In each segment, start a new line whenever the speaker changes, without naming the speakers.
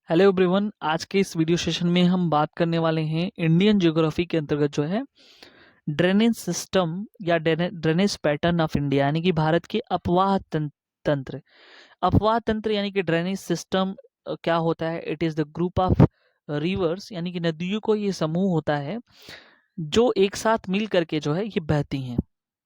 Hello everyone. आज के इस वीडियो सेशन में हम बात करने वाले हैं इंडियन ज्योग्राफी के अंतर्गत जो है ड्रेनेज सिस्टम या ड्रेनेज पैटर्न ऑफ इंडिया, यानी कि भारत के अपवाह तंत्र। अपवाह तंत्र यानी कि ड्रेनेज सिस्टम क्या होता है? It is the group of reverse, यानी कि नदियों को ये समूह होता है जो एक साथ मिल करके जो है ये बहती हैं।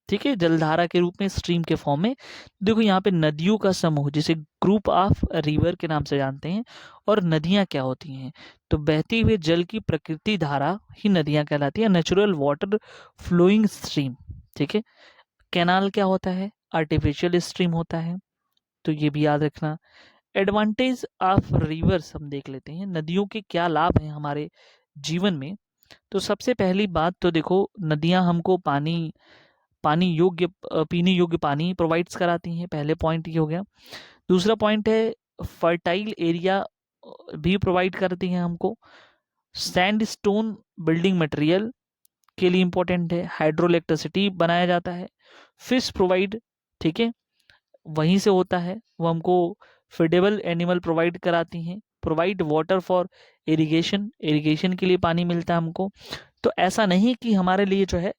ठीक है, जलधारा के रूप में, स्ट्रीम के फॉर्म में। देखो यहाँ पे नदियों का समूह जिसे ग्रुप ऑफ रिवर के नाम से जानते हैं। और नदियां क्या होती हैं? तो बहती हुए जल की प्रकृति धारा ही नदियां कहलाती है, नेचुरल वाटर फ्लोइंग स्ट्रीम। ठीक है। कैनाल क्या होता है? आर्टिफिशियल स्ट्रीम होता है, तो ये भी याद रखना। एडवांटेज ऑफ रिवर्स हम देख लेते हैं, नदियों के क्या लाभ हैं हमारे जीवन में। तो सबसे पहली बात तो देखो, नदियां हमको पानी पानी योग्य पीने योग्य पानी प्रोवाइड्स कराती हैं। पहले पॉइंट ये हो गया। दूसरा पॉइंट है फर्टाइल एरिया भी प्रोवाइड करती हैं हमको। सैंडस्टोन बिल्डिंग मटेरियल के लिए इंपॉर्टेंट है। हाइड्रो इलेक्ट्रिसिटी बनाया जाता है। फिश प्रोवाइड, ठीक है, वहीं से होता है। वो हमको फीडेबल एनिमल प्रोवाइड कराती हैं। Provide water for irrigation, irrigation के लिए पानी मिलता है हमको। तो ऐसा नहीं कि हमारे लिए जो है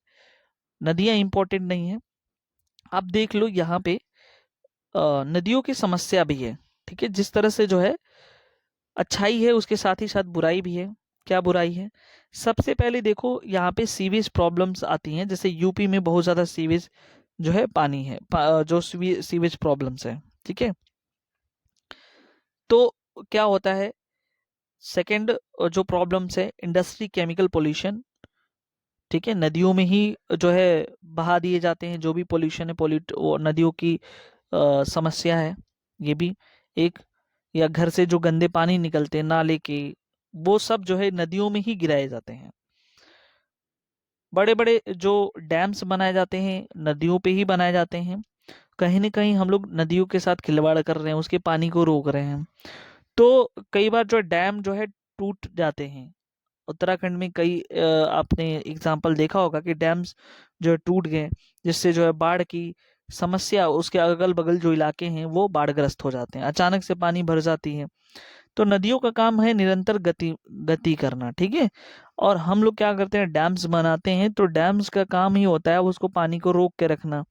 नदियां इंपॉर्टेंट नहीं है। आप देख लो यहाँ पे नदियों की समस्या भी है। ठीक है, जिस तरह से जो है अच्छाई है उसके साथ ही साथ बुराई भी है। क्या बुराई है? सबसे पहले देखो यहाँ पे सीवेज प्रॉब्लम्स आती हैं। जैसे यूपी में बहुत ज्यादा सीवेज जो है पानी है, जो सीवेज प्रॉब्लम्स है। ठीक है, तो क्या होता है? सेकंड जो प्रॉब्लम्स है, इंडस्ट्री केमिकल पोल्यूशन। ठीक है, नदियों में ही जो है बहा दिए जाते हैं जो भी पोल्यूशन है, पोल्यूट वो नदियों की समस्या है ये भी एक। या घर से जो गंदे पानी निकलते हैं नाले के, वो सब जो है नदियों में ही गिराए जाते हैं। बड़े बड़े जो डैम्स बनाए जाते हैं नदियों पे ही बनाए जाते हैं। कहीं ना कहीं हम लोग नदियों के साथ खिलवाड़ कर रहे हैं, उसके पानी को रोक रहे हैं। तो कई बार जो डैम जो है टूट जाते हैं। उत्तराखंड में कई आपने एग्जाम्पल देखा होगा कि डैम्स जो है टूट गए, जिससे जो है बाढ़ की समस्या, उसके अगल बगल जो इलाके हैं वो बाढ़ग्रस्त हो जाते हैं, अचानक से पानी भर जाती है। तो नदियों का काम है निरंतर गति गति करना। ठीक है, और हम लोग क्या करते हैं, डैम्स बनाते हैं। तो डैम्स का काम ही होता है उसको पानी को रोक के रखना।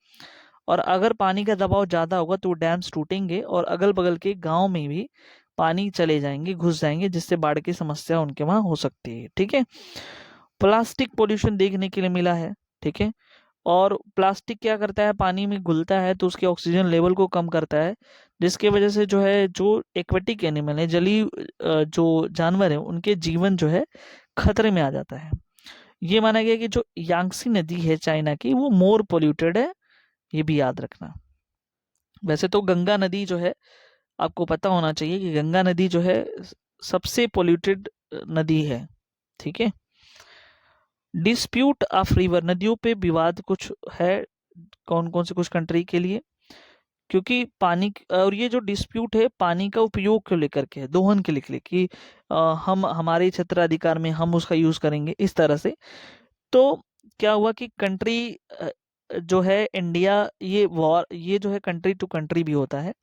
और अगर पानी का दबाव ज्यादा होगा तो डैम्स टूटेंगे और अगल बगल के गांव में भी पानी चले जाएंगे, घुस जाएंगे, जिससे बाढ़ की समस्या उनके वहां हो सकती है। ठीक है। प्लास्टिक पोल्यूशन देखने के लिए मिला है। ठीक है, और प्लास्टिक क्या करता है, पानी में घुलता है तो उसके ऑक्सीजन लेवल को कम करता है, जिसके वजह से जो है जो एक्वेटिक एनिमल है, जलीय जो जानवर है, उनके जीवन जो है खतरे में आ जाता है। ये माना गया कि जो यांगसी नदी है चाइना की, वो मोर पोल्यूटेड है, ये भी याद रखना। वैसे तो गंगा नदी जो है, आपको पता होना चाहिए कि गंगा नदी जो है सबसे पोल्यूटेड नदी है। ठीक है। डिस्प्यूट ऑफ रिवर, नदियों पे विवाद कुछ है, कौन कौन से कुछ कंट्री के लिए, क्योंकि और ये जो डिस्प्यूट है पानी का उपयोग को लेकर के है, दोहन के लिए कि हम हमारे क्षेत्राधिकार में हम उसका यूज करेंगे, इस तरह से। तो क्या हुआ कि कंट्री जो है इंडिया, ये वॉर, ये जो है कंट्री टू कंट्री भी होता है।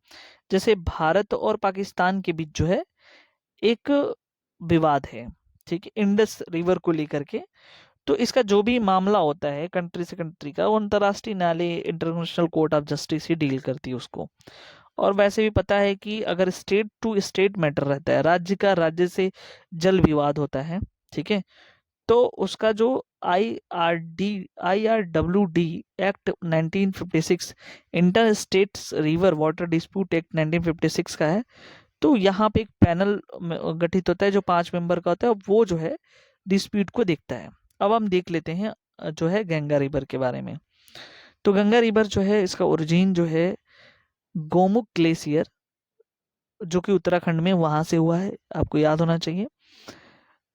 जैसे भारत और पाकिस्तान के बीच जो है एक विवाद है, ठीक है, इंडस रिवर को लेकर के। तो इसका जो भी मामला होता है कंट्री से कंट्री का, वो अंतर्राष्ट्रीय न्यायालय, international court of justice he deal करती है उसको। और वैसे भी पता है कि अगर स्टेट टू स्टेट मैटर रहता है, राज्य का राज्य से जल विवाद होता है, ठीक है, तो उसका जो IRWD act 1956, inter states river water dispute act 1956 का है। तो यहाँ पे एक पैनल गठित होता है जो 5 मेंबर का होता है, वो जो है डिस्प्यूट को देखता है। अब हम देख लेते हैं जो है गंगा रिवर के बारे में। तो गंगा रिवर जो है, इसका ओरिजिन जो है गोमुख ग्लेशियर, जो कि उत्तराखंड में, वहां से हुआ है, आपको याद होना चाहिए।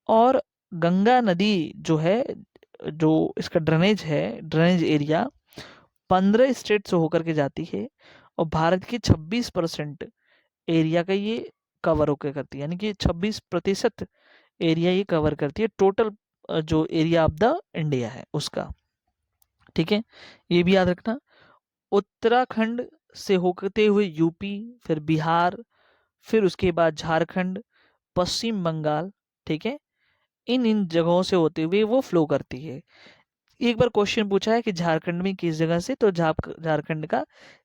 और गंगा नदी जो है, जो इसका ड्रेनेज है, ड्रेनेज एरिया 15 स्टेट से होकर के जाती है। और भारत की 26% एरिया का ये कवर होकर करती है, यानी कि 26% एरिया ये कवर करती है टोटल जो एरिया ऑफ द इंडिया है उसका। ठीक है, ये भी याद रखना। उत्तराखंड से होते हुए यूपी, फिर बिहार, फिर उसके बाद झारखंड, पश्चिम बंगाल, ठीक है, इन जगहों से होते हुए वो फ्लो करती है। एक बार क्वेश्चन पूछा है कि झारखंड में किस जगह से, तो झारखंड का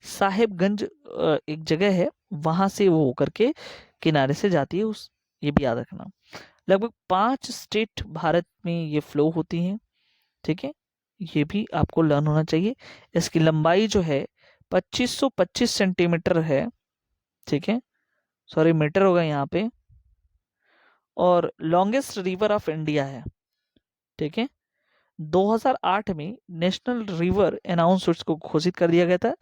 साहेबगंज एक जगह है, वहां से वो होकर के किनारे से जाती है उस, ये भी याद रखना। लगभग 5 स्टेट भारत में ये फ्लो होती हैं, ठीक है, ये भी आपको लर्न होना चाहिए। इसकी लंबाई जो है 2525 सेंटीमीटर है, ठीक है, सॉरी मीटर होगा यहाँ पे, और लॉन्गेस्ट रिवर ऑफ इंडिया है, ठीक है। 2008 में नेशनल रिवर अनाउंस उसको घोषित कर दिया गया था,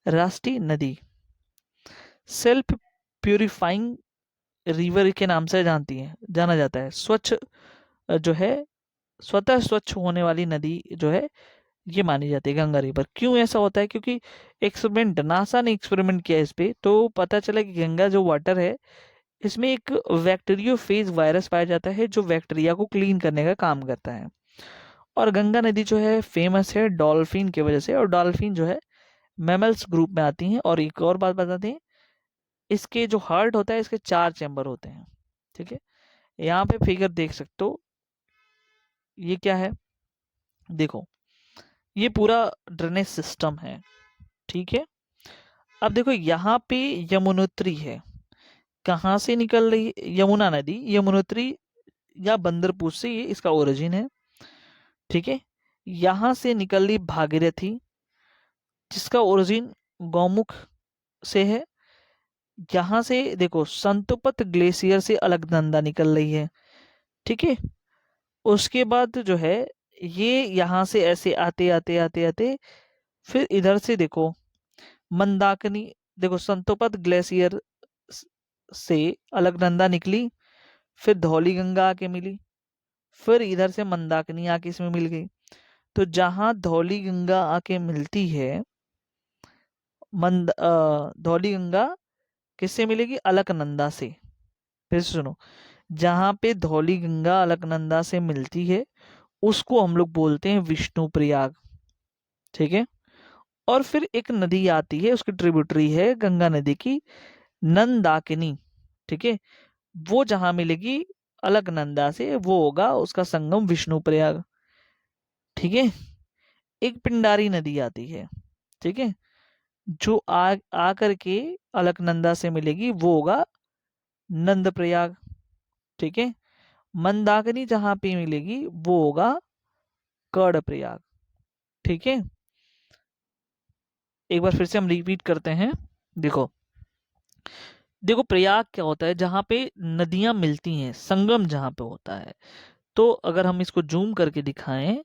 राष्ट्रीय नदी। सेल्फ प्यूरिफाइंग रिवर के नाम से जाना जाता है। स्वच्छ जो है, स्वतः स्वच्छ होने वाली नदी जो है, ये मानी जाती है गंगा रिवर। क्यों ऐसा होता है? क्योंकि एक्सपेरिमेंट, नासा ने एक्सपेरिमेंट किया इस पे, तो पता चला कि गंगा जो वाटर है, इसमें एक बैक्टीरियोफेज वायरस पाया जाता है जो बैक्टीरिया को क्लीन करने का काम करता है। और गंगा नदी जो है फेमस है डॉल्फिन की वजह से, और डॉल्फिन जो है मैमल्स ग्रुप में आती हैं। और एक और बात बताते हैं, इसके जो हार्ट होता है, इसके 4 चैम्बर होते हैं, ठीक है। यहाँ पे फिगर देख सकते हो, ये क्या है, देखो, ये पूरा ड्रेनेज सिस्टम है, ठीक है। अब देखो यहाँ पे यमुनोत्री है, कहाँ से निकल रही है? यमुना नदी, यमुनोत्री या बंदरपुर से ये इसका ओरिजिन है, ठीक है। यहाँ से निकल रही भागीरथी, जिसका ओरिजिन गौमुख से है। यहाँ से देखो संतोपत ग्लेशियर से अलकनंदा निकल रही है, ठीक है। उसके बाद जो है ये यहाँ से ऐसे आते आते आते आते फिर इधर से देखो मंदाकिनी, देखो संतोपत ग्लेशियर से अलकनंदा निकली, फिर धौली गंगा आके मिली, फिर इधर से मंदाकिनी आके इसमें मिल गई। तो जहां धौली गंगा आके मिलती है, धौली गंगा किससे मिलेगी? अलकनंदा से। फिर से सुनो, जहां पे धौली गंगा अलकनंदा से मिलती है, उसको हम लोग बोलते हैं विष्णु प्रयाग, ठीक है। और फिर एक नदी आती है, उसकी ट्रिब्यूटरी है गंगा नदी की, नंदाकिनी, ठीक है। वो जहां मिलेगी अलकनंदा से, वो होगा उसका संगम विष्णु प्रयाग, ठीक है। एक पिंडारी नदी आती है, ठीक है, जो आ करके अलकनंदा से मिलेगी, वो होगा नंद प्रयाग, ठीक है। मंदाकिनी जहां पे मिलेगी वो होगा कर्ण प्रयाग, ठीक है। एक बार फिर से हम रिपीट करते हैं, देखो देखो प्रयाग क्या होता है? जहां पे नदियां मिलती हैं, संगम जहां पे होता है। तो अगर हम इसको जूम करके दिखाएं,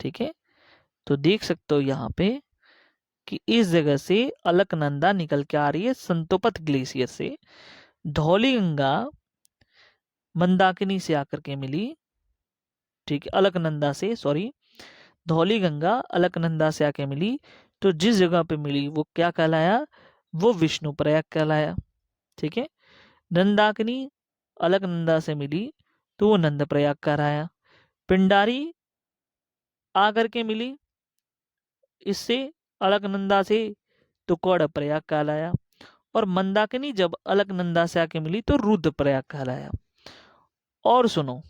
ठीक है, तो देख सकते हो यहाँ पे कि इस जगह से अलकनंदा निकल के आ रही है संतोपत ग्लेशियर से। धौली गंगा मंदाकिनी से आकर के मिली, ठीक है, अलकनंदा से, सॉरी, धौली गंगा अलकनंदा से आके मिली। तो जिस जगह पे मिली वो क्या कहलाया? वो विष्णु प्रयाग कहलाया, ठीक है। नंदाकिनी अलकनंदा से मिली तो वो नंद प्रयाग कहलाया। पिंडारी आकर के मिली इससे, अलकनंदा से, तो कौड़ प्रयाग कहलाया। और मंदाकिनी जब अलकनंदा से आके मिली तो रुद्र प्रयाग कहलाया। और सुनो,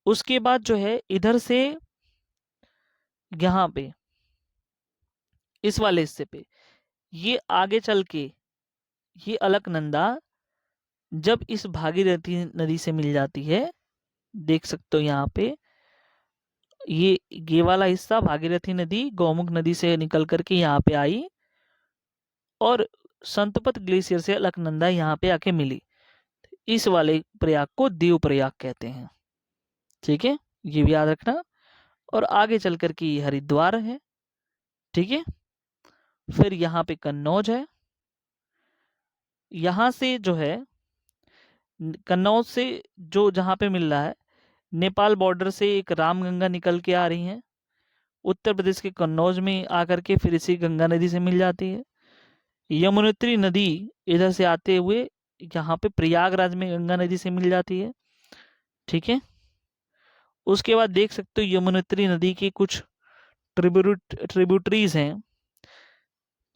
उसके बाद जो है इधर से यहाँ पे इस वाले हिस्से पे ये आगे चल के ये अलकनंदा जब इस भागीरथी नदी से मिल जाती है, देख सकते हो यहाँ पे ये वाला हिस्सा भागीरथी नदी गौमुख नदी से निकल करके यहाँ पे आई, और संतपत ग्लेशियर से अलकनंदा यहाँ पे आके मिली। इस वाले प्रयाग को देव प्रयाग कहते हैं, ठीक है, ये भी याद रखना। और आगे चल करके ये हरिद्वार है, ठीक है। फिर यहाँ पे कन्नौज है। यहाँ से जो है कन्नौज से जो जहाँ पे मिल रहा है, नेपाल बॉर्डर से एक रामगंगा निकल के आ रही है, उत्तर प्रदेश के कन्नौज में आकर के फिर इसी गंगा नदी से मिल जाती है। यमुनोत्री नदी इधर से आते हुए यहाँ पे प्रयागराज में गंगा नदी से मिल जाती है, ठीक है। उसके बाद देख सकते हो यमुनोत्री नदी की कुछ ट्रिब्यूटरीज हैं,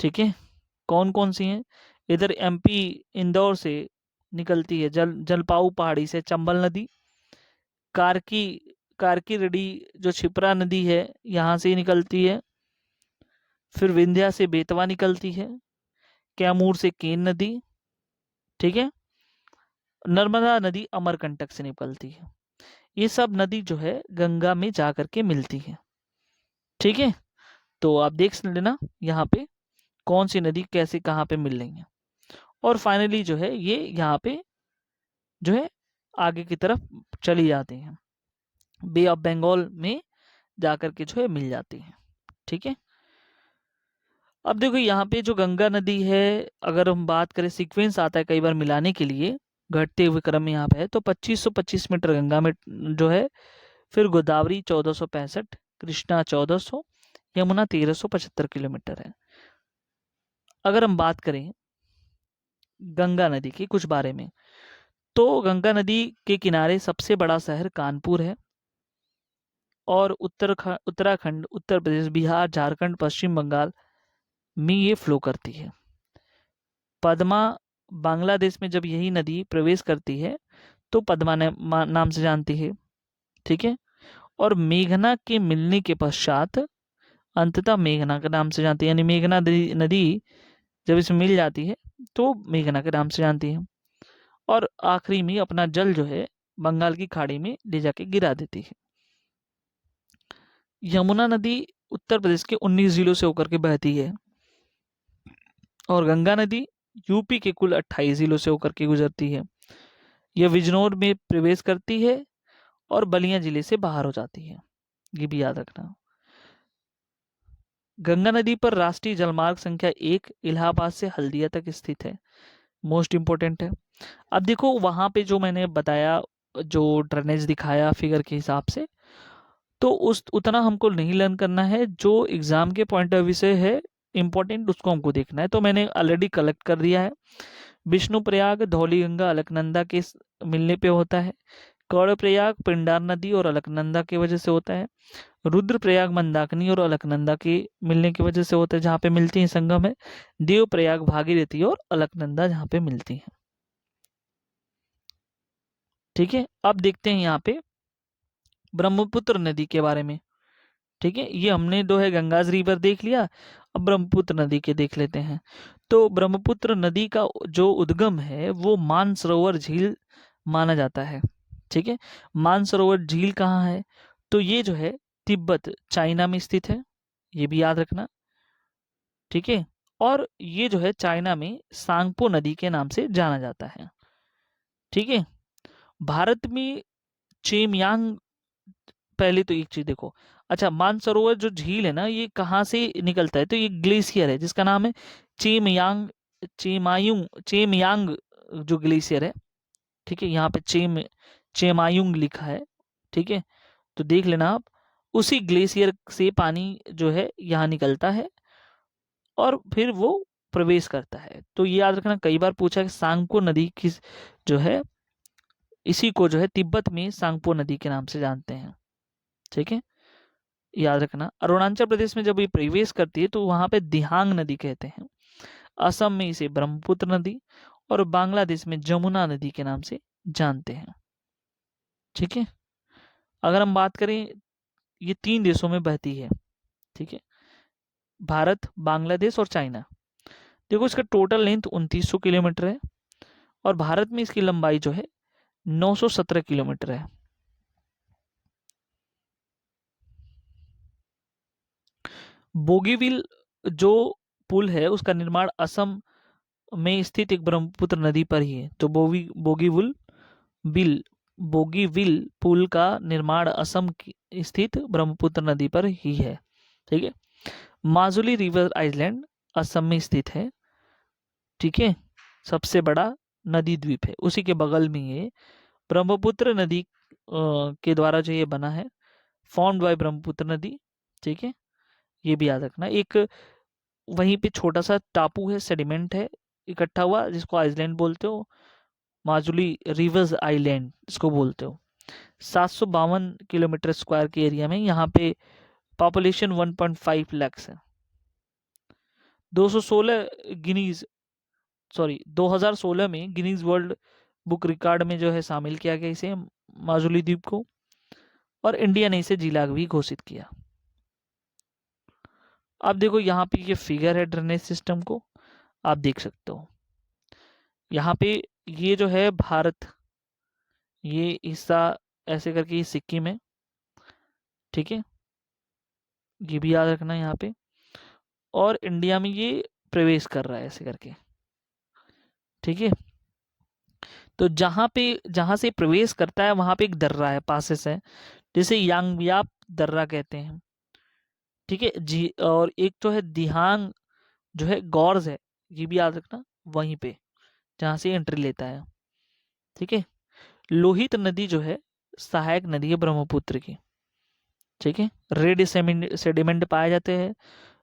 ठीक है। कौन कौन सी हैं? इधर एमपी इंदौर से निकलती है जलपाऊ पहाड़ी से चंबल नदी, कारकी कारकी रेडी जो छिपरा नदी है यहाँ से निकलती है, फिर विंध्या से बेतवा निकलती है, कैमूर से केन नदी, ठीक है, नर्मदा नदी अमरकंटक से निकलती है। ये सब नदी जो है गंगा में जा करके मिलती है, ठीक है। तो आप देख लेना यहाँ पे कौन सी नदी कैसे कहाँ पे मिल रही है। और फाइनली जो है ये यहाँ पे जो है आगे की तरफ चली जाती हैं, बे ऑफ बंगाल में जाकर के जो है मिल जाती है, ठीक है। अब देखो यहाँ पे जो गंगा नदी है, अगर हम बात करें सीक्वेंस आता है कई बार मिलाने के लिए, घटते हुए क्रम में यहाँ पे है, तो 2525 मीटर गंगा में जो है, फिर गोदावरी 1465, कृष्णा 1400, यमुना 1375 किलोमीटर है। अगर हम बात करें गंगा नदी की कुछ बारे में, तो गंगा नदी के किनारे सबसे बड़ा शहर कानपुर है, और उत्तराखंड, उत्तर प्रदेश, बिहार, झारखंड, पश्चिम बंगाल में ये फ्लो करती है। पद्मा बांग्लादेश में जब यही नदी प्रवेश करती है तो पद्मा नाम से जानती है, ठीक है। और मेघना के मिलने के पश्चात अंततः मेघना के नाम से जानती है, यानी मेघना नदी जब इसमें मिल जाती है तो मेघना के नाम से जानती है, और आखिरी में अपना जल जो है बंगाल की खाड़ी में ले जाके गिरा देती है। यमुना नदी उत्तर प्रदेश के 19 जिलों से होकर के बहती है, और गंगा नदी यूपी के कुल 28 जिलों से होकर के गुजरती है। यह बिजनौर में प्रवेश करती है और बलिया जिले से बाहर हो जाती है, ये भी याद रखना। गंगा नदी पर राष्ट्रीय जलमार्ग संख्या 1 इलाहाबाद से हल्दिया तक स्थित है, मोस्ट इंपोर्टेंट है। अब देखो वहां पे जो मैंने बताया, जो ड्रेनेज दिखाया फिगर के हिसाब से, तो उस उतना हमको नहीं लर्न करना है, जो एग्जाम के पॉइंट ऑफ व्यू से है इंपॉर्टेंट उसको हमको देखना है। तो मैंने ऑलरेडी कलेक्ट कर दिया है। विष्णु प्रयाग धौली गंगा अलकनंदा के मिलने पे होता है, कौड़ प्रयाग पिंडार नदी और अलकनंदा की वजह से होता है, रुद्र प्रयाग मंदाकिनी और अलकनंदा के मिलने की वजह से होता है, जहाँ पे मिलती है संगम है, देव प्रयाग भागीरथी और अलकनंदा जहाँ पे मिलती है, ठीक है। अब देखते हैं यहाँ पे ब्रह्मपुत्र नदी के बारे में, ठीक है। ये हमने जो है गंगाज रिवर देख लिया, अब ब्रह्मपुत्र नदी के देख लेते हैं। तो ब्रह्मपुत्र नदी का जो उद्गम है वो मानसरोवर झील माना जाता है, ठीक है। मानसरोवर झील कहाँ है, तो ये जो है तिब्बत चाइना में स्थित है, ये भी याद रखना, ठीक है। और ये जो है चाइना में सांगपो नदी के नाम से जाना जाता है, ठीक है। भारत में चेमयांग, पहले तो एक चीज देखो, अच्छा मानसरोवर जो झील है ना ये कहाँ से निकलता है, तो ये ग्लेशियर है जिसका नाम है चेमयांग, चेमयांग जो ग्लेशियर है, ठीक है। यहाँ पे चेमायुंग लिखा है, ठीक है। तो देख लेना आप, उसी ग्लेशियर से पानी जो है यहाँ निकलता है और फिर वो प्रवेश करता है। तो ये याद रखना, कई बार पूछा कि सांगपो नदी किस जो है, इसी को जो है तिब्बत में सांगपो नदी के नाम से जानते हैं, ठीक है, याद रखना। अरुणाचल प्रदेश में जब ये प्रवेश करती है तो वहां पे दिहांग नदी कहते हैं, असम में इसे ब्रह्मपुत्र नदी और बांग्लादेश में जमुना नदी के नाम से जानते हैं, ठीक है। अगर हम बात करें, ये 3 देशों में बहती है, ठीक है, भारत, बांग्लादेश और चाइना। देखो इसका टोटल लेंथ 2900 किलोमीटर है, और भारत में इसकी लंबाई जो है 917 किलोमीटर है। बोगीविल जो पुल है उसका निर्माण असम में स्थित एक ब्रह्मपुत्र नदी पर ही है। तो बिल बोगीविल पुल का निर्माण असम की स्थित ब्रह्मपुत्र नदी पर ही है, ठीक है। माजुली रिवर आइलैंड असम में स्थित है, ठीक है, सबसे बड़ा नदी द्वीप है, उसी के बगल में ये ब्रह्मपुत्र नदी के द्वारा जो ये बना है, फॉर्म्ड बाय ब्रह्मपुत्र नदी, ठीक है, ये भी याद रखना। एक वहीं पे छोटा सा टापू है, सेडिमेंट है इकट्ठा हुआ, जिसको आइलैंड बोलते हो, माजुली रिवर्स आइलैंड इसको बोलते हो। 752 किलोमीटर स्क्वायर के एरिया में, यहाँ पे पॉपुलेशन 1.5 लाख है। 216 गिनीज 2016 में गिनीज वर्ल्ड बुक रिकॉर्ड में जो है शामिल किया गया इसे, माजुली द्वीप को, और इंडिया ने इसे जिला भी घोषित किया। अब देखो यहाँ पे ये फिगर है ड्रेनेज सिस्टम को, आप देख सकते हो यहाँ पे, ये जो है भारत, ये हिस्सा ऐसे करके ये सिक्किम है, ठीक है, ये भी याद रखना है यहाँ पे, और इंडिया में ये प्रवेश कर रहा है ऐसे करके, ठीक है। तो जहाँ से प्रवेश करता है वहां पे एक दर्रा है, पासेस है, जिसे यांगबियाप दर्रा कहते हैं, ठीक है जी। और एक जो है दिहांग जो है गौर्स है, ये भी याद रखना, वहीं पे जहाँ से एंट्री लेता है, ठीक है। लोहित नदी जो है सहायक नदी है ब्रह्मपुत्र की, ठीक है। रेड सेडिमेंट पाए जाते हैं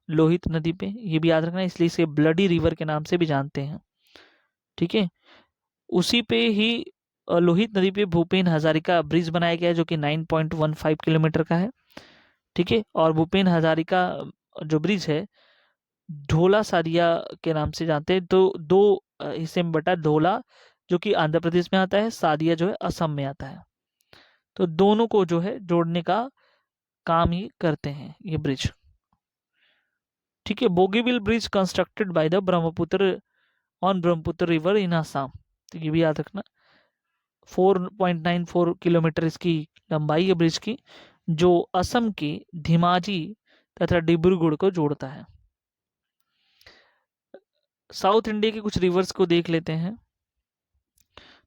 लोहित नदी पे, ये भी याद रखना, इसलिए इसे ब्लडी रिवर के नाम से भी जानते हैं, ठीक है। उसी पे ही लोहित नदी पे भूपेन हजारिका ब्रिज बनाया गया है जो कि 9.15 किलोमीटर का है, ठीक है। और भूपेन हजारिका जो ब्रिज है ढोला सादिया के नाम से जानते हैं। तो दो हिस्से में बटा, ढोला जो कि आंध्र प्रदेश में आता है, सादिया जो है असम में आता है, तो दोनों को जो है जोड़ने का काम ही करते हैं ये ब्रिज, ठीक है। Bogibeel bridge constructed by the Brahmaputra on Brahmaputra river in Assam, तो ये भी याद रखना। 4.94 किलोमीटर इसकी लंबाई है ब्रिज की, जो असम के धेमाजी तथा डिब्रूगढ़ को जोड़ता है। साउथ इंडिया के कुछ रिवर्स को देख लेते हैं।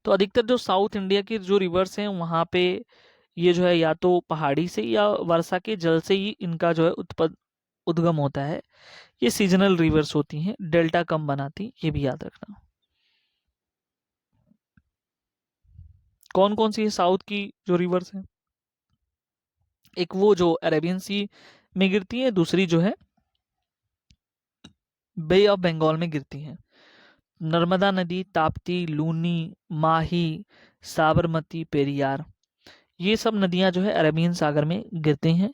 तो अधिकतर जो साउथ इंडिया के जो रिवर्स हैं वहाँ पे ये जो है या तो पहाड़ी से या वर्षा के जल से ही इनका जो है उद्गम होता है। ये सीजनल रिवर्स होती हैं, डेल्टा कम बनाती, ये भी याद रखना। कौन कौन सी है साउथ की जो रिवर्स हैं? एक वो जो अरेबियन सी में गिरती है, दूसरी जो है बे ऑफ बंगाल में गिरती है। नर्मदा नदी, ताप्ती, लूनी, माही, साबरमती, पेरियार, ये सब नदियां जो है अरेबियन सागर में गिरती हैं।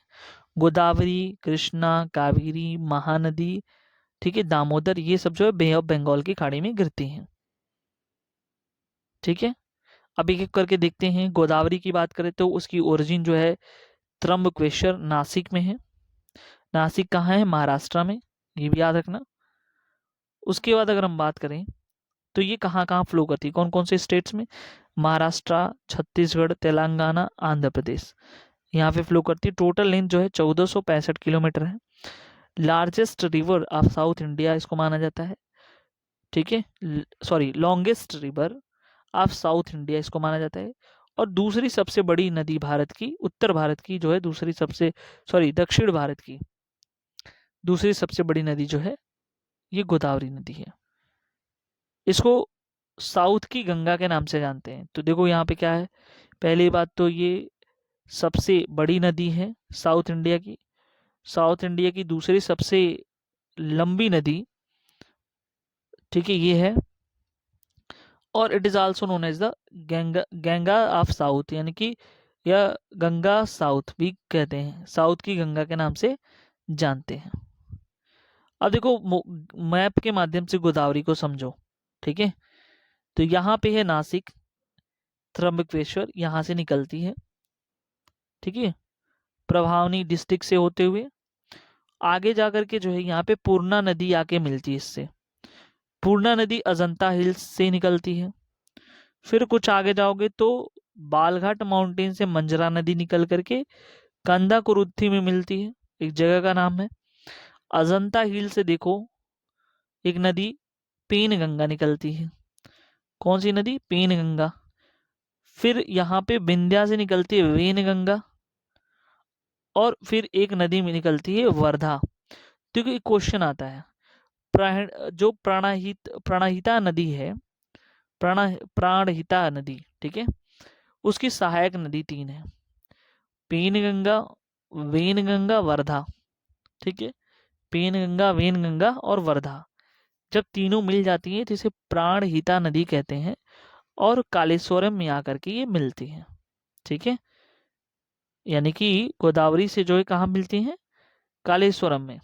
गोदावरी, कृष्णा, कावेरी, महानदी, ठीक है, दामोदर, ये सब जो है बे ऑफ बंगाल की खाड़ी में गिरती हैं, ठीक है। अब एक एक करके देखते हैं। गोदावरी की बात करें तो उसकी ओरिजिन जो है त्र्यंबकेश्वर नासिक में है। नासिक कहाँ है? महाराष्ट्र में, ये भी याद रखना। उसके बाद अगर हम बात करें तो ये कहाँ कहाँ फ्लो करती है, कौन कौन से स्टेट्स में? महाराष्ट्र, छत्तीसगढ़, तेलंगाना, आंध्र प्रदेश, यहाँ पे फ्लो करती है। टोटल लेंथ जो है 1465 किलोमीटर है। Largest river of south India इसको माना जाता है, ठीक है। Sorry, longest river of south India इसको माना जाता है। और दूसरी सबसे बड़ी नदी भारत की, उत्तर भारत की जो है दूसरी सबसे, सॉरी दक्षिण भारत की दूसरी सबसे बड़ी नदी जो है ये गोदावरी नदी है। इसको साउथ की गंगा के नाम से जानते हैं। तो देखो यहाँ पे क्या है, पहली बात तो ये सबसे बड़ी नदी है साउथ इंडिया की। साउथ इंडिया की दूसरी सबसे लंबी नदी, ठीक है, ये है। और it is also known as the Ganga, Ganga of south, यानी कि या गंगा साउथ भी कहते हैं, साउथ की गंगा के नाम से जानते हैं। अब देखो मैप के माध्यम से गोदावरी को समझो, ठीक है। तो यहाँ पे है नासिक, त्र्यंबकेश्वर यहाँ से निकलती है, ठीक है, प्रभावनी डिस्ट्रिक्ट से होते हुए आगे जाकर के जो है यहाँ पे पूर्णा नदी आके मिलती है इससे। पूर्णा नदी अजंता हिल्स से निकलती है। फिर कुछ आगे जाओगे तो बालघाट माउंटेन से मंजरा नदी निकल करके कंदा कुरुथी में मिलती है, एक जगह का नाम है। अजंता हिल से देखो एक नदी पेन गंगा निकलती है। कौन सी नदी? पेन गंगा। फिर यहाँ पे विंध्या से निकलती है वेन गंगा, और फिर एक नदी में निकलती है वर्धा। तो एक क्वेश्चन आता है, जो प्राणहिता नदी है, प्राणहिता नदी, ठीक है, उसकी सहायक नदी 3 है, पेनगंगा, वेनगंगा, वर्धा, ठीक है। पेनगंगा, वेनगंगा और वर्धा जब तीनों मिल जाती हैं तो इसे प्राणहिता नदी कहते हैं, और कालेश्वरम में आकर के ये मिलती हैं, ठीक है। यानी कि गोदावरी से जो है कहाँ मिलती हैं? कालेश्वरम में।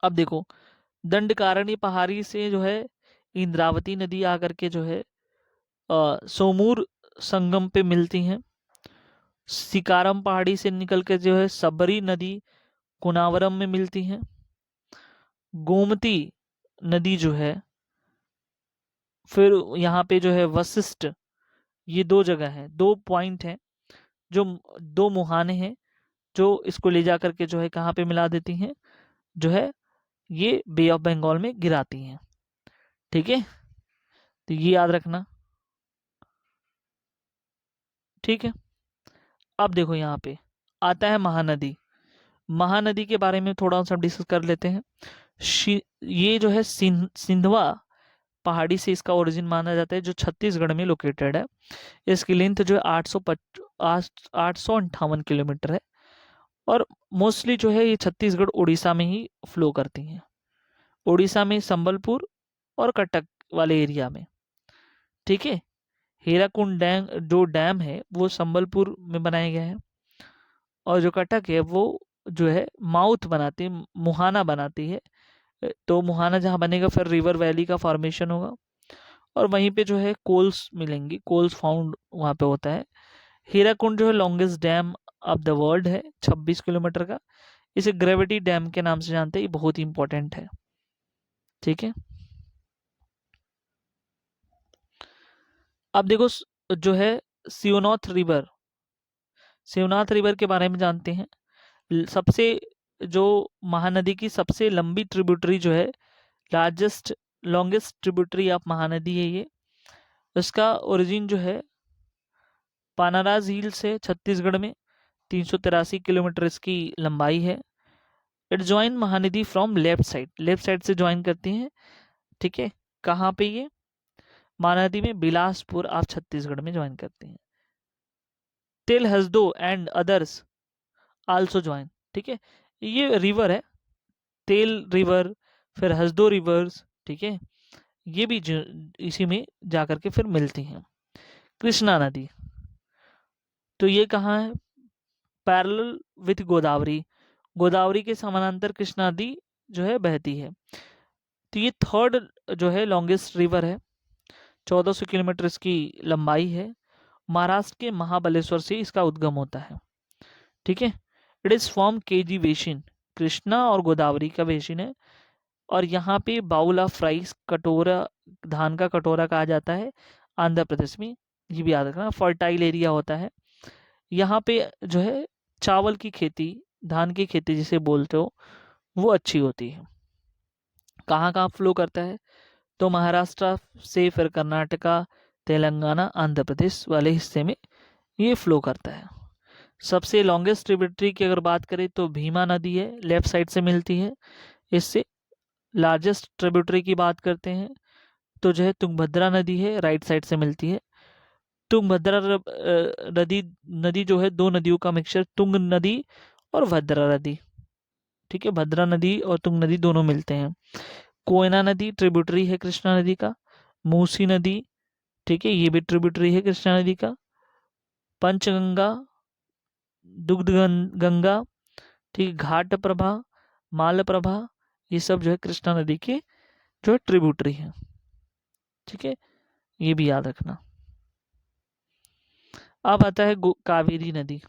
अब देखो दंडकारण्य पहाड़ी से जो है इंद्रावती नदी आकर के जो है सोमूर संगम पे मिलती हैं। सिकारम पहाड़ी से निकल के जो है सबरी नदी कुनावरम में मिलती हैं। गोमती नदी जो है फिर यहाँ पे जो है वशिष्ठ, ये दो जगह है, दो पॉइंट हैं, जो दो मुहाने हैं जो इसको ले जा करके जो है कहाँ पे मिला देती हैं, जो है ये बे ऑफ बंगाल में गिराती हैं। ठीक है, तो ये याद रखना। ठीक है, अब देखो यहाँ पे आता है महानदी। महानदी के बारे में थोड़ा सा डिस्कस कर लेते हैं। ये जो है सिंधवा पहाड़ी से इसका ओरिजिन माना जाता है, जो छत्तीसगढ़ में लोकेटेड है। इसकी लेंथ जो है 858 किलोमीटर है, और मोस्टली जो है ये छत्तीसगढ़ उड़ीसा में ही फ्लो करती हैं। उड़ीसा में संबलपुर और कटक वाले एरिया में। ठीक है, हीराकुंड डैम जो डैम है वो संबलपुर में बनाया गया है, और जो कटक है वो जो है माउथ बनाती है, मुहाना बनाती है। तो मुहाना जहाँ बनेगा फिर रिवर वैली का फॉर्मेशन होगा, और वहीं पे जो है कोल्स मिलेंगी, कोल्स फाउंड वहाँ पे होता है। हीराकुंड जो है longest dam of the world है, 26 किलोमीटर का। इसे ग्रेविटी डैम के नाम से जानते हैं, ये बहुत ही इंपॉर्टेंट है। ठीक है, अब देखो जो है शिवनाथ रिवर, शिवनाथ रिवर के बारे में जानते हैं। सबसे जो महानदी की सबसे लंबी ट्रिब्यूटरी जो है, largest longest tributary of Mahanadi है ये। इसका ओरिजिन जो है पानाराज हिल से छत्तीसगढ़ में, 383 किलोमीटर इसकी लंबाई है। It join Mahanadi from left side से ज्वाइन करती हैं। ठीक है, कहाँ पे ये महानदी में बिलासपुर ऑफ छत्तीसगढ़ में ज्वाइन करती हैं। तिल Hasdeo and others also join. ठीक है, ये रिवर है, तेल रिवर, फिर हसदो रिवर्स। ठीक है, ये भी इसी में जाकर के फिर मिलती हैं। कृष्णा नदी, तो ये कहाँ है, पैरेलल विथ गोदावरी, गोदावरी के समानांतर कृष्णा नदी जो है बहती है। तो ये थर्ड जो है लॉन्गेस्ट रिवर है, 1400 किलोमीटर इसकी लंबाई है। महाराष्ट्र के महाबलेश्वर से इसका उद्गम होता है। ठीक है, it is from KG basin, Krishna और गोदावरी का बेसिन है। और यहाँ पे बाउल ऑफ राइस, कटोरा, धान का कटोरा कहा जाता है आंध्र प्रदेश में। ये भी याद रखना, फर्टाइल एरिया होता है यहाँ पे, जो है चावल की खेती, धान की खेती जिसे बोलते हो, वो अच्छी होती है। कहाँ कहाँ फ्लो करता है, तो महाराष्ट्र से फिर कर्नाटका, तेलंगाना, आंध्र प्रदेश वाले हिस्से में ये फ्लो करता है। सबसे लॉन्गेस्ट ट्रिब्यूटरी की अगर बात करें तो भीमा नदी है, लेफ्ट साइड से मिलती है इससे। लार्जेस्ट ट्रिब्यूटरी की बात करते हैं तो जो है तुंगभद्रा नदी है, राइट साइड से मिलती है। तुंगभद्रा नदी नदी जो है दो नदियों का मिक्सचर, तुंग नदी और भद्रा नदी। ठीक है, भद्रा नदी और तुंग नदी दोनों मिलते हैं। कोयना नदी ट्रिब्यूटरी है कृष्णा नदी का। मूसी नदी, ठीक है, ये भी ट्रिब्यूटरी है कृष्णा नदी का। पंचगंगा, दुग्ध गंगा, ठीक, घाट प्रभा, माल प्रभा, ये सब जो है कृष्णा नदी के जो है ट्रिब्यूटरी है। ठीक है, ये भी याद रखना। अब आता है कावेरी नदी।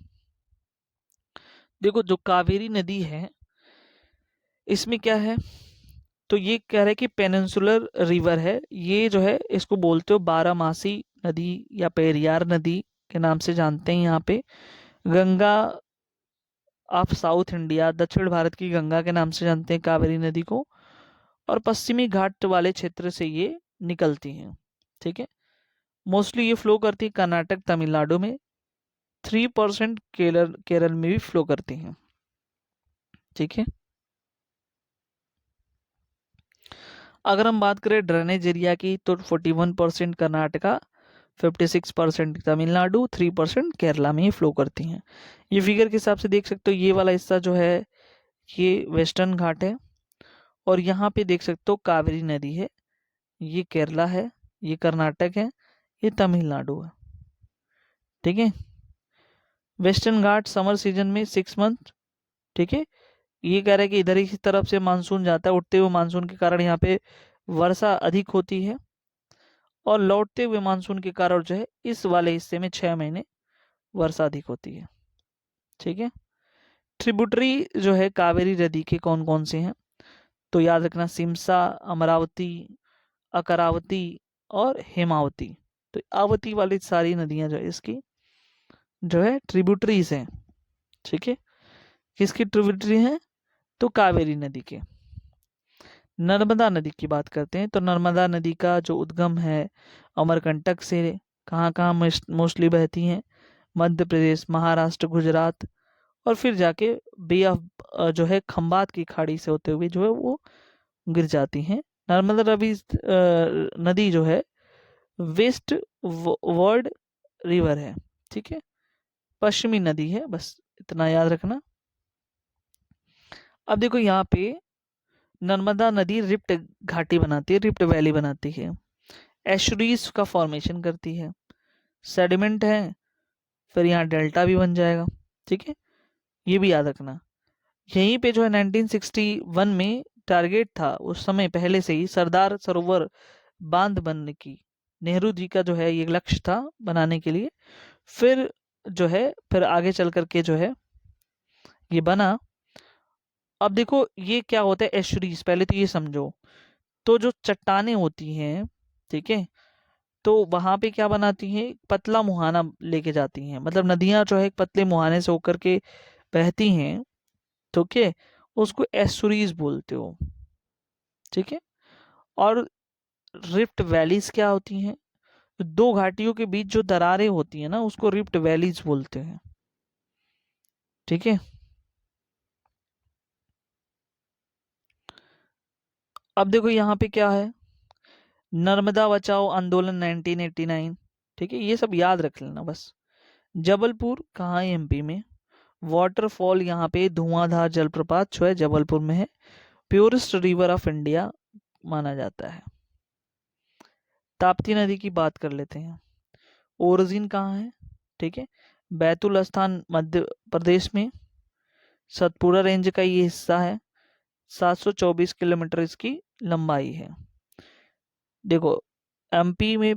देखो जो कावेरी नदी है इसमें क्या है, तो ये कह रहे हैं कि पेनिनसुलर रिवर है ये, जो है इसको बोलते हो बारामासी नदी या पेरियार नदी के नाम से जानते हैं। यहाँ पे गंगा ऑफ साउथ इंडिया, दक्षिण भारत की गंगा के नाम से जानते हैं कावेरी नदी को, और पश्चिमी घाट वाले क्षेत्र से ये निकलती हैं। ठीक है, मोस्टली ये फ्लो करती है कर्नाटक, तमिलनाडु में। 3% केरल में भी फ्लो करती हैं। ठीक है, अगर हम बात करें ड्रेनेज एरिया की तो 41% कर्नाटका, 56% तमिलनाडु, 3% केरला में ही फ्लो करती हैं। ये फिगर के हिसाब से देख सकते हो, ये वाला हिस्सा जो है ये वेस्टर्न घाट है, और यहाँ पे देख सकते हो कावेरी नदी है, ये केरला है, ये कर्नाटक है, ये तमिलनाडु है। ठीक है, वेस्टर्न घाट समर सीजन में 6 मंथ। ठीक है, ये कह रहे हैं कि इधर ही तरफ से मानसून जाता है, उठते हुए मानसून के कारण यहाँ पे वर्षा अधिक होती है। और लौटते हुए मानसून के कारण जो है इस वाले हिस्से में 6 महीने वर्षा अधिक होती है। ठीक है। ट्रिब्यूटरी जो है कावेरी नदी के कौन कौन से हैं, तो याद रखना सिमसा, अमरावती, अकरावती और हेमावती। तो आवती वाली सारी नदियां जो है इसकी जो है ट्रिब्यूटरीज हैं। ठीक है। किसकी ट्रिब्यूटरी हैं, तो कावेरी नदी के। नर्मदा नदी की बात करते हैं तो नर्मदा नदी का जो उद्गम है अमरकंटक से कहाँ कहाँ मोस्टली बहती हैं, मध्य प्रदेश, महाराष्ट्र, गुजरात और फिर जाके बे ऑफ जो है खंबात की खाड़ी से होते हुए जो है वो गिर जाती हैं। नर्मदा नदी जो है वेस्ट वर्ल्ड रिवर है। ठीक है, पश्चिमी नदी है, बस इतना याद रखना। अब देखो यहाँ पे नर्मदा नदी रिफ्ट घाटी बनाती है, रिफ्ट वैली बनाती है, एशरीज का फॉर्मेशन करती है, सेडिमेंट है, फिर यहाँ डेल्टा भी बन जाएगा। ठीक है, ये भी याद रखना। यहीं पे जो है 1961 में टारगेट था उस समय पहले से ही सरदार सरोवर बांध बनने की, नेहरू जी का जो है ये लक्ष्य था बनाने के लिए। फिर जो है फिर आगे चल करके जो है ये बना। अब देखो ये क्या होता है एशरीज, पहले तो ये समझो। तो जो चट्टानें होती हैं, ठीक है, तो वहां पे क्या बनाती हैं, पतला मुहाना लेके जाती हैं, मतलब नदियां जो है एक पतले मुहाने से होकर के बहती हैं। तो क्या उसको एस्टुरीज बोलते हो। ठीक है। और रिफ्ट वैलीज क्या होती हैं, दो घाटियों के बीच जो दरारें होती हैं ना उसको रिफ्ट वैलीज बोलते हैं। ठीक है। अब देखो यहाँ पे क्या है, नर्मदा बचाओ आंदोलन 1989। ठीक है, ये सब याद रख लेना बस। जबलपुर कहाँ है, एमपी में। वाटरफॉल यहाँ पे धुआंधार जलप्रपात जो है जबलपुर में है, प्योरेस्ट रिवर ऑफ इंडिया माना जाता है। ताप्ती नदी की बात कर लेते हैं, ओरिजिन कहाँ है। ठीक है, बैतुल स्थान मध्य प्रदेश में, सतपुरा रेंज का ये हिस्सा है, 724 किलोमीटर इसकी लंबाई है। देखो एमपी में,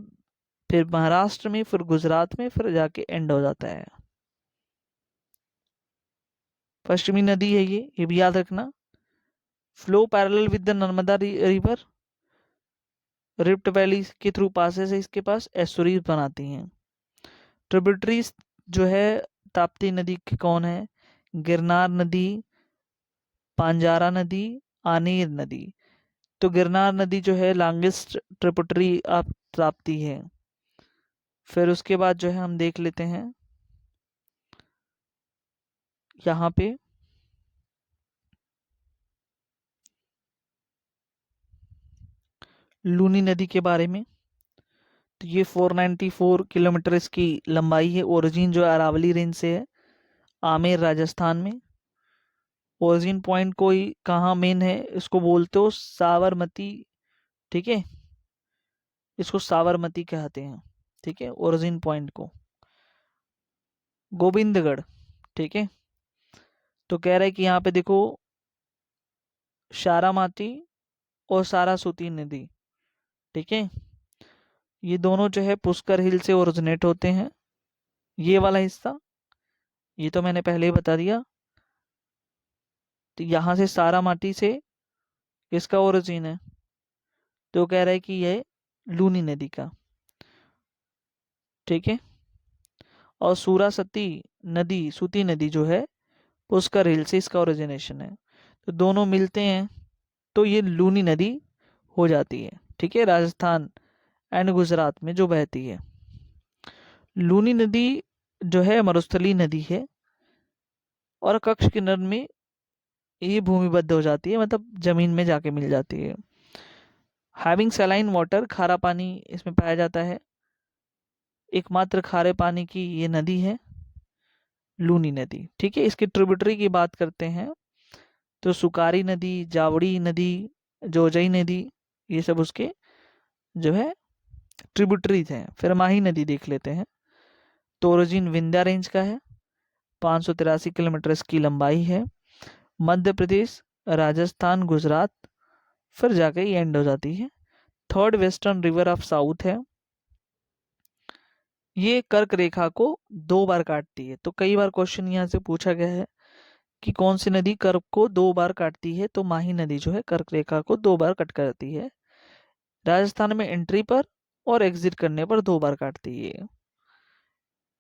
फिर महाराष्ट्र में, फिर गुजरात में, फिर जाके एंड हो जाता है। पश्चिमी नदी है ये भी याद रखना। Flow parallel with the Narmada river, rift valley के थ्रू पासेस है इसके पास, एस्टुरीज बनाती हैं। ट्रिब्यूटरीज जो है ताप्ती नदी की कौन है, गिरनार नदी, पांजारा नदी, आनीर नदी। तो गिरनार नदी जो है लॉन्गेस्ट ट्रिब्यूटरी आप ताप्ती है। फिर उसके बाद जो है हम देख लेते हैं यहाँ पे लूनी नदी के बारे में। तो ये 494 किलोमीटर इसकी लंबाई है। ओरिजिन जो है अरावली रेंज से है, आमेर राजस्थान में। ओरिजिन पॉइंट कोई कहाँ मेन है, इसको बोलते हो साबरमती। ठीक है, इसको साबरमती कहते हैं। ठीक है, ओरिजिन पॉइंट को गोविंदगढ़। ठीक है, तो कह रहा है कि यहाँ पे देखो शारामाती और सारासूती नदी। ठीक है, ये दोनों जो है पुष्कर हिल से ओरिजिनेट होते हैं। ये वाला हिस्सा ये तो मैंने पहले ही बता दिया। तो यहाँ से सारामाटी से किसका ओरिजिन है, तो कह रहा है कि ये लूनी नदी का। ठीक है, और सूरासती नदी, सूती नदी जो है पुष्कर हिल से इसका ओरिजिनेशन है। तो दोनों मिलते हैं तो ये लूनी नदी हो जाती है। ठीक है, राजस्थान एंड गुजरात में जो बहती है। लूनी नदी जो है मरुस्थलीय नदी है और कक्ष किनारे में ये भूमिबद्ध हो जाती है, मतलब जमीन में जाके मिल जाती है। हैविंग सलाइन वाटर, खारा पानी इसमें पाया जाता है। एकमात्र खारे पानी की ये नदी है लूनी नदी। ठीक है, इसकी ट्रिब्यूटरी की बात करते हैं तो सुकारी नदी, जावड़ी नदी, जोजई नदी, ये सब उसके जो है ट्रिब्यूटरीज हैं। फिर माही नदी देख लेते हैं। तो ओरिजिन विंध्या रेंज का है, 583 किलोमीटर इसकी लंबाई है, मध्य प्रदेश, राजस्थान, गुजरात, फिर जाके ये एंड हो जाती है। Third western river of south है, ये कर्क रेखा को 2 बार काटती है। तो कई बार क्वेश्चन यहाँ से पूछा गया है कि कौन सी नदी कर्क को 2 बार काटती है, तो माही नदी जो है कर्क रेखा को 2 बार कट करती है। राजस्थान में एंट्री पर और एग्जिट करने पर 2 बार काटती है।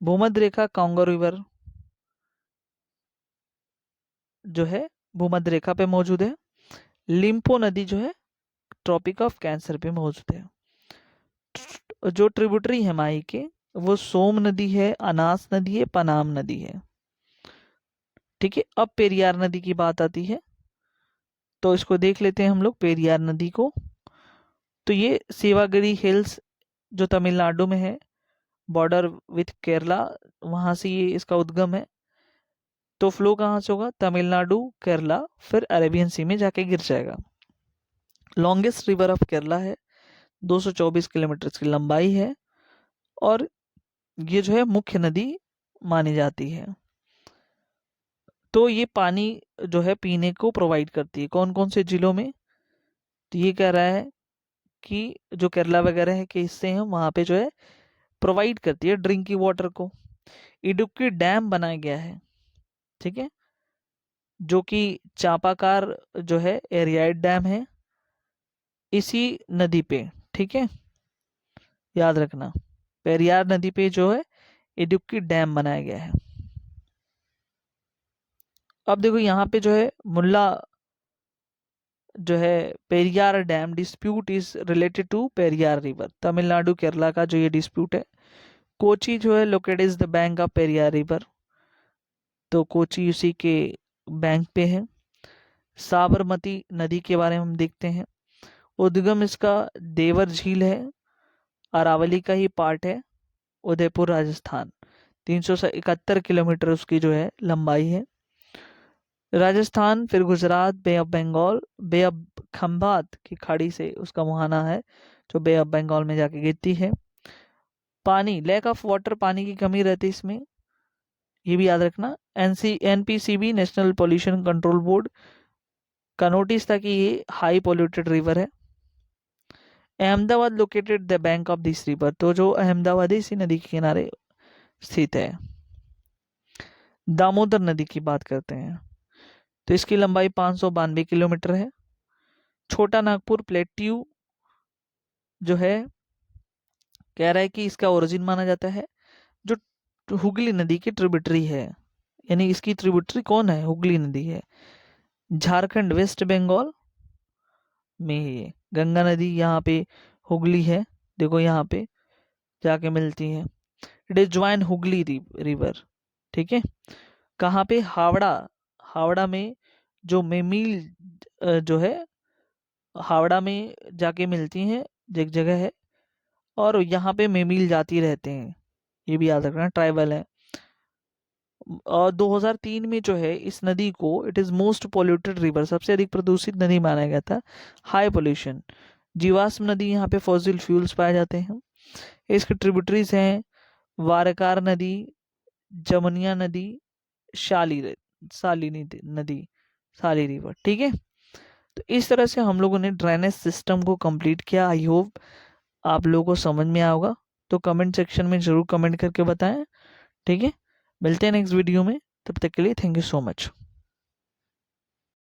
भूमध्य रेखा कांगो रिवर जो है भूमध्य रेखा पे मौजूद है। लिम्पो नदी जो है ट्रॉपिक ऑफ कैंसर पे मौजूद है। जो ट्रिब्यूटरी है माही के, वो सोम नदी है, अनास नदी है, पनाम नदी है। ठीक है, अब पेरियार नदी की बात आती है, तो इसको देख लेते हैं हम लोग पेरियार नदी को। तो ये सेवागिरी हिल्स जो तमिलनाडु में है, बॉर्डर विथ केरला, वहां से ये इसका उद्गम है। तो फ्लो कहाँ से होगा? तमिलनाडु, केरला, फिर अरेबियन सी में जाके गिर जाएगा। लॉन्गेस्ट रिवर ऑफ केरला है, 224 किलोमीटर की लंबाई है, और ये जो है मुख्य नदी मानी जाती है। तो ये पानी जो है पीने को प्रोवाइड करती है कौन कौन से जिलों में? तो ये कह रहा है कि जो केरला वगैरह है के हिस्से हैं वहां पे जो है प्रोवाइड करती है ड्रिंकिंग वाटर को। इडुक्की डैम बनाया गया है, ठीक है, जो कि चापाकार जो है एरियाइड डैम है इसी नदी पे। ठीक है, याद रखना, पेरियार नदी पे जो है इडुक्की डैम बनाया गया है। अब देखो यहाँ पे जो है मुल्ला जो है Periyar dam dispute is related to Periyar river, Tamil Nadu Kerala का जो ये डिस्प्यूट है। कोची जो है located is the bank of Periyar river, तो कोची उसी के बैंक पे है। साबरमती नदी के बारे में हम देखते हैं। उद्गम इसका देवर झील है, अरावली का ही पार्ट है, उदयपुर राजस्थान। 371 किलोमीटर उसकी जो है लंबाई है। राजस्थान, फिर Gujarat, bay of Bengal, bay of Khambhat की खाड़ी से उसका मुहाना है जो बे ऑफ बंगाल में जाके गिरती है। पानी, लैक ऑफ वाटर, पानी की कमी रहती है इसमें, ये भी याद रखना। एनपीसीबी नेशनल पोल्यूशन कंट्रोल बोर्ड का नोटिस था कि ये हाई पोल्यूटेड रिवर है। Ahmedabad located the bank of this river, तो जो अहमदाबाद है इसी नदी के किनारे स्थित है। दामोदर नदी की बात करते हैं, तो इसकी लंबाई 592 किलोमीटर है। छोटा नागपुर प्लेट्यू जो है कह रहा है कि इसका ओरिजिन माना जाता है जो हुगली नदी की ट्रिब्यूटरी है, यानी इसकी ट्रिब्यूटरी कौन है? हुगली नदी है। झारखंड, वेस्ट बंगाल में है गंगा नदी, यहाँ पे हुगली है, देखो यहाँ पे जाके मिलती है। It is join Hooghly river, ठीक है। कहाँ पे? हावड़ा, हावड़ा में जो मेमील जो है हावड़ा में जाके मिलती हैं, एक जगह है, और यहाँ पे मेमील जाती रहते हैं, ये भी याद रखना, ट्राइबल है। और 2003 में जो है इस नदी को it is most polluted river, सबसे अधिक प्रदूषित नदी माना गया था, हाई पोल्यूशन। जीवाश्म नदी, यहाँ पे फॉसिल फ्यूल्स पाए जाते हैं। इसके ट्रिब्यूटरीज हैं वारकार नदी, जमुनिया नदी, साली नदी, साली रिवर, ठीक है। तो इस तरह से हम लोगों ने ड्रेनेज सिस्टम को कंप्लीट किया। आई होप आप लोगों को समझ में आया होगा, तो कमेंट सेक्शन में जरूर कमेंट करके बताएं, ठीक है। मिलते हैं नेक्स्ट वीडियो में, तब तक के लिए थैंक यू सो मच।